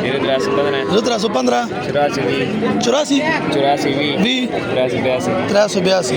1315 84 20 382.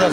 10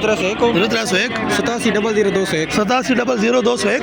0301 87000201 87000201.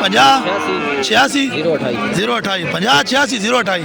50 86 028 50 86 028.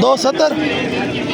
270.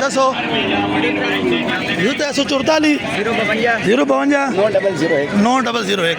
10 344 052 9001.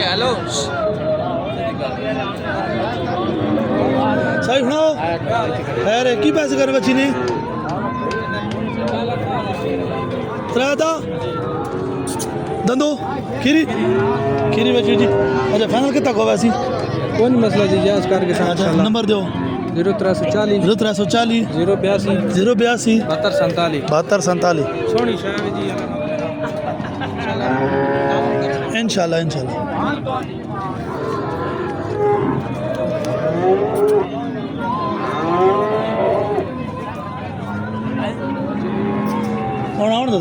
Hello सही सुनाओ खैर है की पैसे कर बच्ची ने त्रेदा दंदो खीरी खीरी बच्ची जी अच्छा फाइनल कितना को वैसी कौन मसला जी जांच करके अच्छा नंबर दो 0340 0340 082 082 72 72 सोनी शाह जी इंशाल्लाह इंशाल्लाह और आउण दे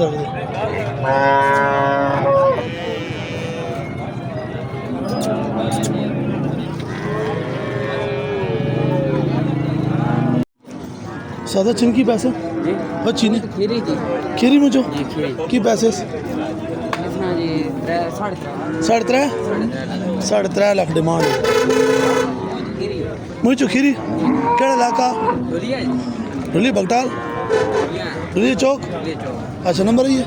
सादा चिनकी पैसे जी और चीनी खीरी जी खीरी मुझो जी खीरी की पैसे लिखना जी 3.5 साढ़े त्रै लाख डिमांड खीरी मुझो खीरी केड़ा इलाका बोलिए ढुली बगटाल ढुली चौक ले चो अच्छा नंबर है ये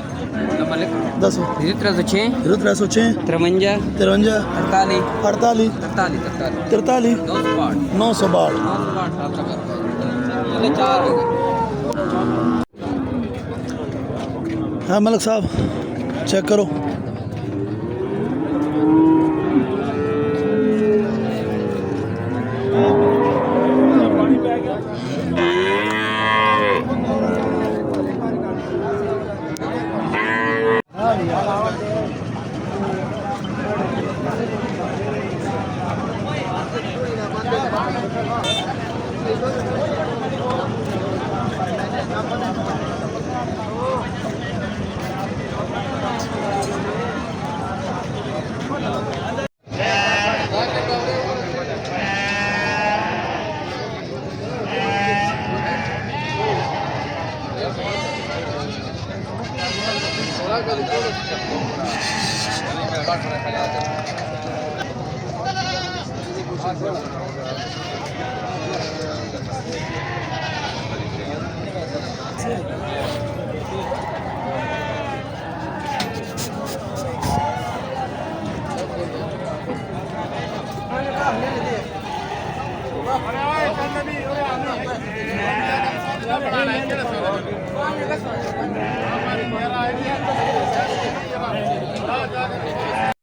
नंबर लिख दसो 0306 0306 53 53 48 48 43 43 962 ये 4 हो गए हाँ मलिक साहब चेक करो